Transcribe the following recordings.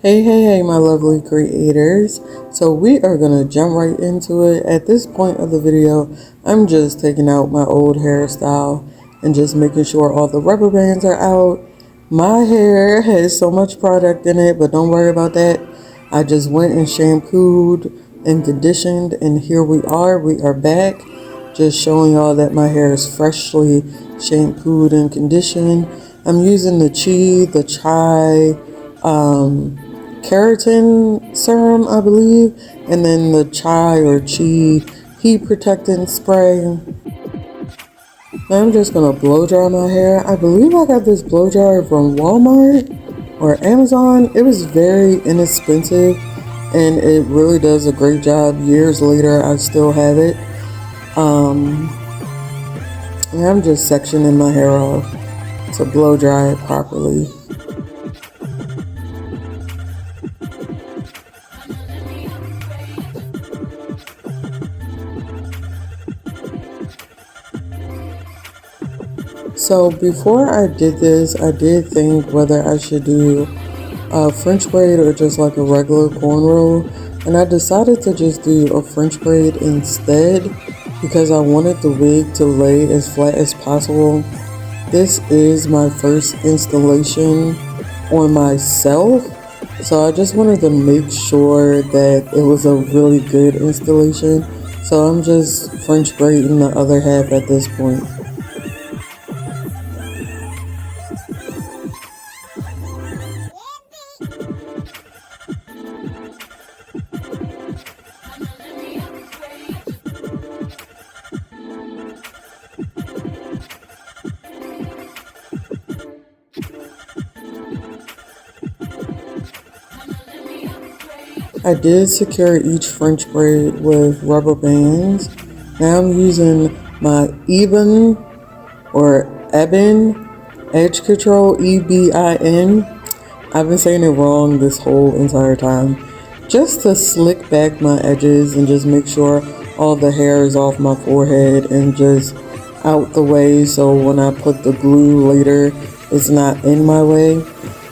Hey, my lovely creators. So we are going to jump right into it. At this point of the video, I'm just taking out my old hairstyle and just making sure all the rubber bands are out. My hair has so much product in it, but don't worry about that. I just went and shampooed and conditioned, and here we are. We are back. Just showing y'all that my hair is freshly shampooed and conditioned. I'm using the chai, keratin serum, I believe, and then the chai or chi heat protectant spray. Now I'm just gonna blow dry my hair. I believe I got this blow dryer from Walmart or Amazon. It was very inexpensive and it really does a great job. Years later, I still have it. And I'm just sectioning my hair off to blow dry it properly. So before I did this, I did think whether I should do a French braid or just like a regular cornrow, and I decided to just do a French braid instead because I wanted the wig to lay as flat as possible. This is my first installation on myself, so I just wanted to make sure that it was a really good installation. So I'm just French braiding the other half at this point. I did secure each French braid with rubber bands. Now I'm using my Ebin Edge Control, EBIN. I've been saying it wrong this whole entire time. Just to slick back my edges and just make sure all the hair is off my forehead and just out the way, so when I put the glue later, it's not in my way.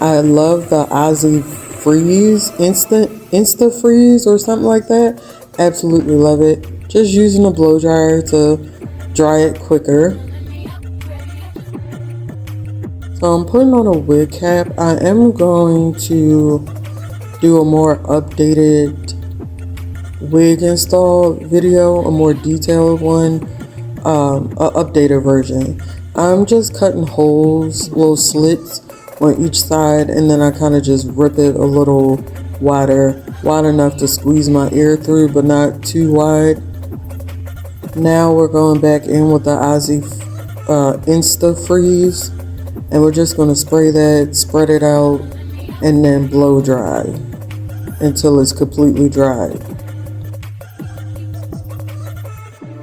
I love the Aussie Freeze, Insta Freeze or something like that. Absolutely love it. Just using a blow dryer to dry it quicker. So I'm putting on a wig cap. I am going to do a more updated wig install video, a more detailed one, an updated version. I'm just cutting holes, little slits on each side, and then I kind of just rip it a little wide enough to squeeze my ear through, but not too wide. Now we're going back in with the Aussie Insta Freeze, and we're just going to spray that, spread it out, and then blow dry until it's completely dry.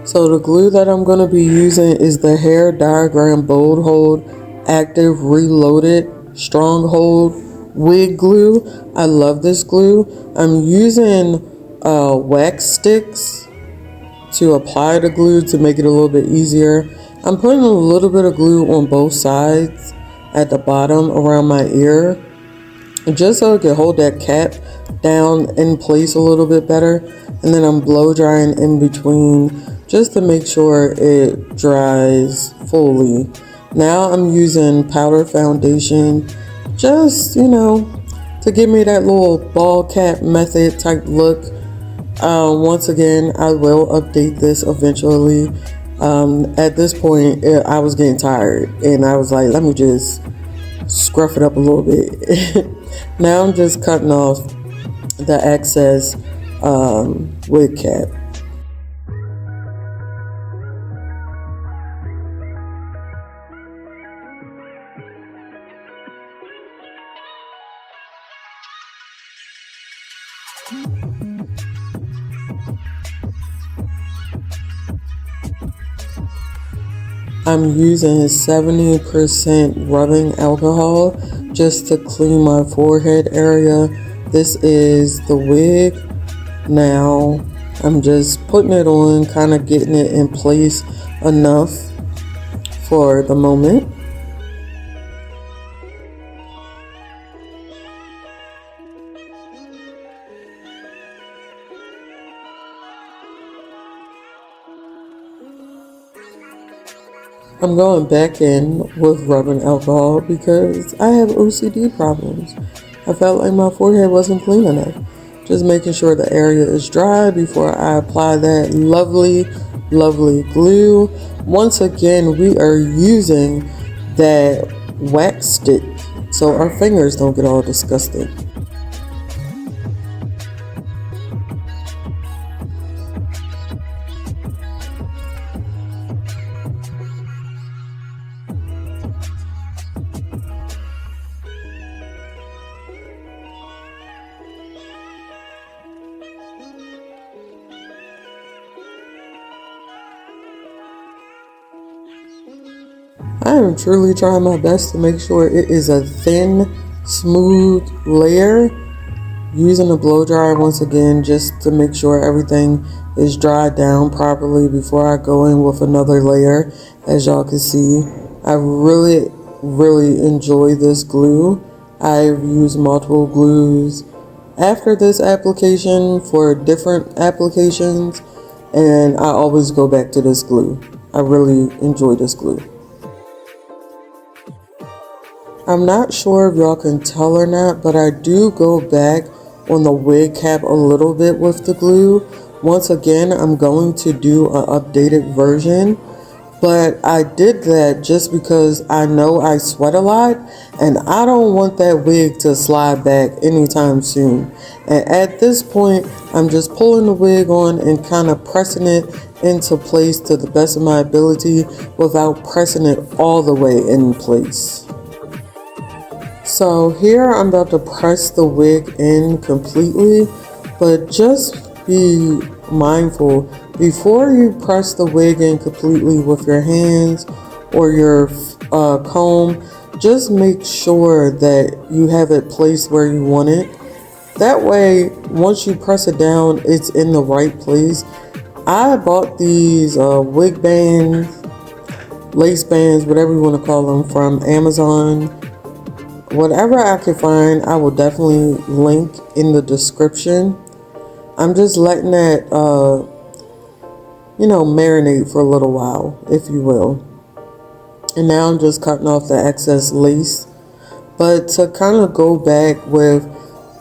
So the glue that I'm going to be using is the Hair Diagram Bold Hold Active Reloaded Stronghold wig glue. I love this glue. I'm using wax sticks to apply the glue to make it a little bit easier. I'm putting a little bit of glue on both sides at the bottom around my ear, just so it can hold that cap down in place a little bit better. And then I'm blow drying in between just to make sure it dries fully. Now I'm using powder foundation, just, to give me that little ball cap method type look. Once again, I will update this eventually. At this point, I was getting tired and I was like, let me just scruff it up a little bit. Now I'm just cutting off the excess wig cap. I'm using 70% rubbing alcohol just to clean my forehead area. This is the wig. Now I'm just putting it on, kind of getting it in place enough for the moment. I'm going back in with rubbing alcohol because I have OCD problems. I felt like my forehead wasn't clean enough. Just making sure the area is dry before I apply that lovely, lovely glue. Once again, we are using that wax stick so our fingers don't get all disgusted. I am truly trying my best to make sure it is a thin, smooth layer. Using a blow dryer once again just to make sure everything is dried down properly before I go in with another layer. As y'all can see, I really enjoy this glue. I've used multiple glues after this application for different applications, and I always go back to this glue. I really enjoy this glue. I'm not sure if y'all can tell or not, but I do go back on the wig cap a little bit with the glue. Once again, I'm going to do an updated version, but I did that just because I know I sweat a lot and I don't want that wig to slide back anytime soon. And at this point, I'm just pulling the wig on and kind of pressing it into place to the best of my ability without pressing it all the way in place. So here I'm about to press the wig in completely, but just be mindful before you press the wig in completely with your hands or your comb. Just make sure that you have it placed where you want it. That way, once you press it down, it's in the right place. I bought these wig bands, lace bands, whatever you want to call them, from Amazon. Whatever I can find, I will definitely link in the description. I'm just letting that, marinate for a little while, if you will. And now I'm just cutting off the excess lace. But to kind of go back with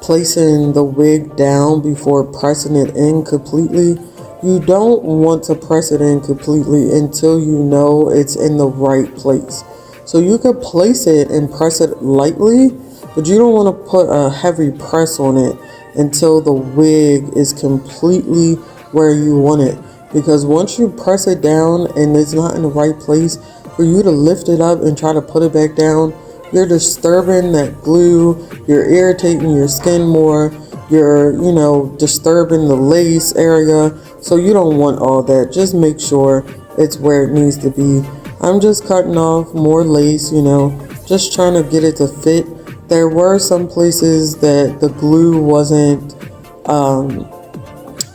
placing the wig down before pressing it in completely, you don't want to press it in completely until you know it's in the right place. So you could place it and press it lightly, but you don't want to put a heavy press on it until the wig is completely where you want it. Because once you press it down and it's not in the right place, for you to lift it up and try to put it back down, you're disturbing that glue, you're irritating your skin more, you're, disturbing the lace area. So you don't want all that. Just make sure it's where it needs to be. I'm just cutting off more lace, just trying to get it to fit. There were some places that the glue wasn't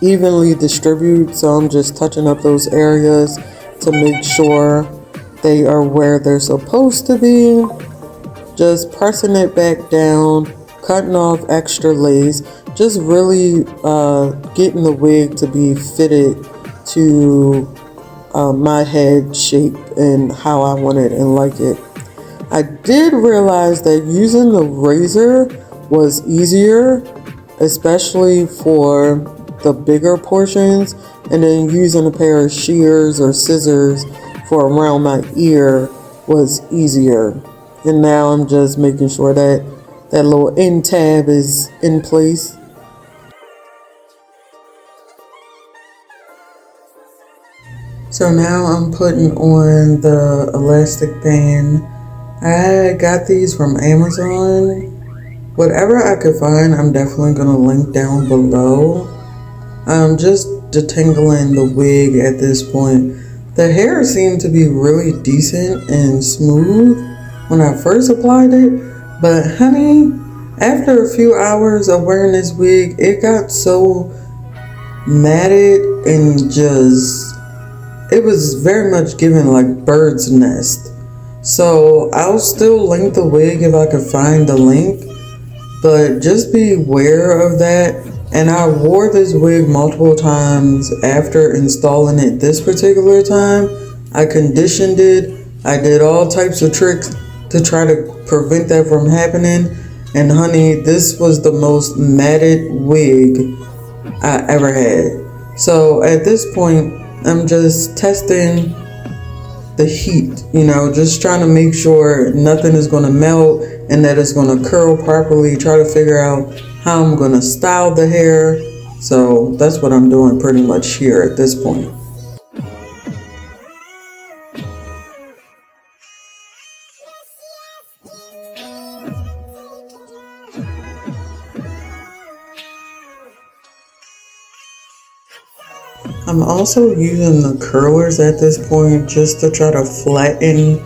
evenly distributed, so I'm just touching up those areas to make sure they are where they're supposed to be. Just pressing it back down, cutting off extra lace, just really getting the wig to be fitted to my head shape and how I want it and like it. I did realize that using the razor was easier, especially for the bigger portions, and then using a pair of shears or scissors for around my ear was easier. And now I'm just making sure that that little end tab is in place. So now I'm putting on the elastic band. I got these from Amazon. Whatever I could find, I'm definitely going to link down below. I'm just detangling the wig at this point. The hair seemed to be really decent and smooth when I first applied it. But honey, after a few hours of wearing this wig, it got so matted and just... it was very much given like bird's nest. So I'll still link the wig if I could find the link, but just be aware of that. And I wore this wig multiple times after installing it this particular time. I conditioned it I did all types of tricks to try to prevent that from happening. And honey, this was the most matted wig I ever had. So at this point, I'm just testing the heat, just trying to make sure nothing is going to melt and that it's going to curl properly. Try to figure out how I'm going to style the hair. So that's what I'm doing pretty much here at this point. I'm also using the curlers at this point just to try to flatten,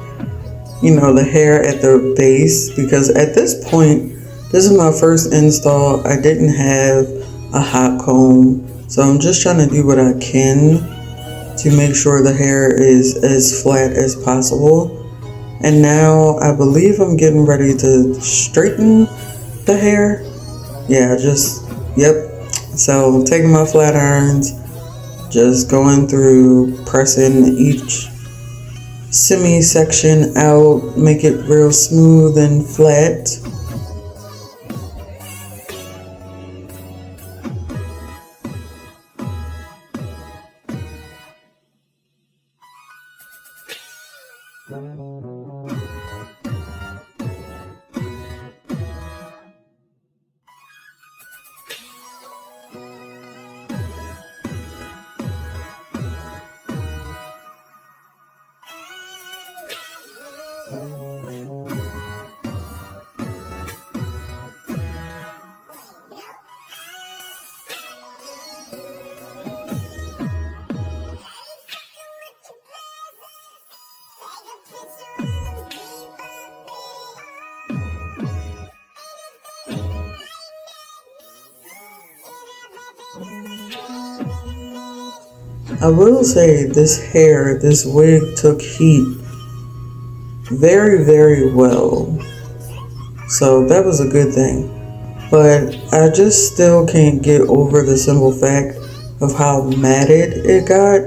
the hair at the base, because at this point, this is my first install. I didn't have a hot comb, so I'm just trying to do what I can to make sure the hair is as flat as possible. And now I believe I'm getting ready to straighten the hair. Yeah, yep. So taking my flat irons, just going through, pressing each semi-section out, make it real smooth and flat. I will say this wig took heat very, very well. So that was a good thing. But I just still can't get over the simple fact of how matted it got.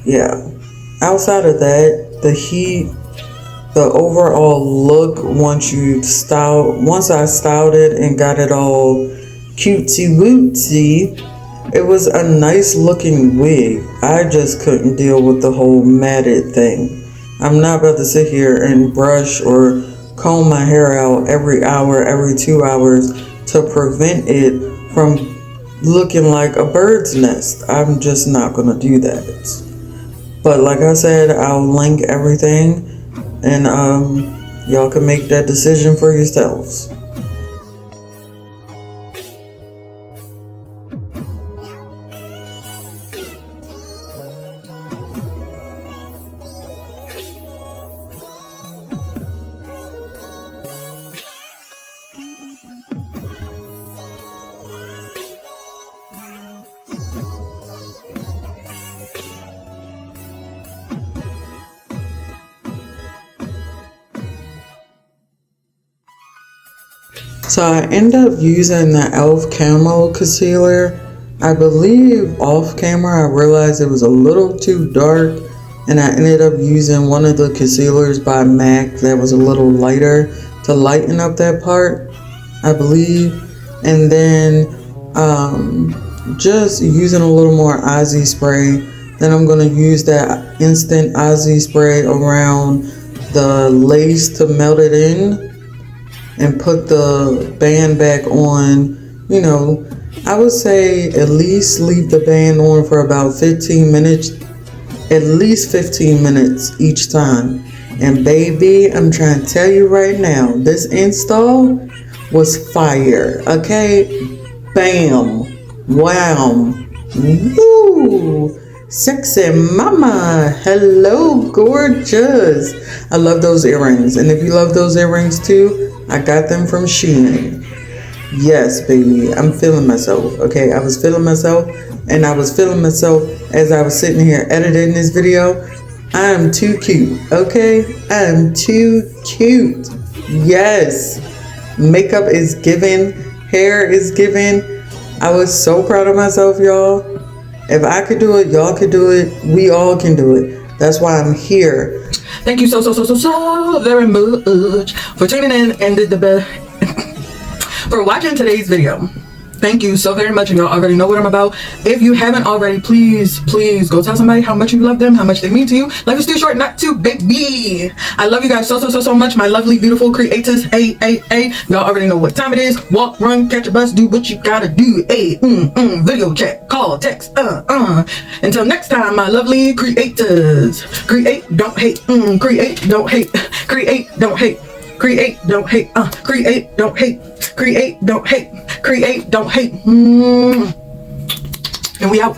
Yeah. Outside of that, the heat, the overall look, once I styled it and got it all cutesy wootsy, it was a nice looking wig. I just couldn't deal with the whole matted thing. I'm not about to sit here and brush or comb my hair out every hour, every 2 hours to prevent it from looking like a bird's nest. I'm just not gonna do that. But like I said, I'll link everything, and y'all can make that decision for yourselves. So I end up using the e.l.f. Camo Concealer. I believe off camera I realized it was a little too dark, and I ended up using one of the concealers by MAC that was a little lighter to lighten up that part, I believe. And then just using a little more Aussie spray. Then I'm going to use that instant Aussie spray around the lace to melt it in and put the band back on. I would say at least leave the band on for about 15 minutes, at least 15 minutes each time. And baby, I'm trying to tell you right now, this install was fire, okay? Bam, wham, woo, sexy mama, hello gorgeous. I love those earrings, and if you love those earrings too, I got them from Shein. Yes, baby, I'm feeling myself, okay? I was feeling myself, and I was feeling myself as I was sitting here editing this video. I am too cute, okay? I am too cute. Yes, makeup is given, hair is given. I was so proud of myself, y'all. If I could do it, y'all could do it. We all can do it. That's why I'm here. Thank you so very much for tuning in and for watching today's video. Thank you so very much, and y'all already know what I'm about. If you haven't already, please go tell somebody how much you love them, how much they mean to you. Life is too short not to, baby. I love you guys so much, my lovely, beautiful creators. Hey. Y'all already know what time it is. Walk, run, catch a bus, do what you gotta do. Hey, video chat, call, text, Until next time, my lovely creators. Create, don't hate. Create, don't hate. Create, don't hate. Create, don't hate. Create, don't hate. Create, don't hate. Create, don't hate. And we out.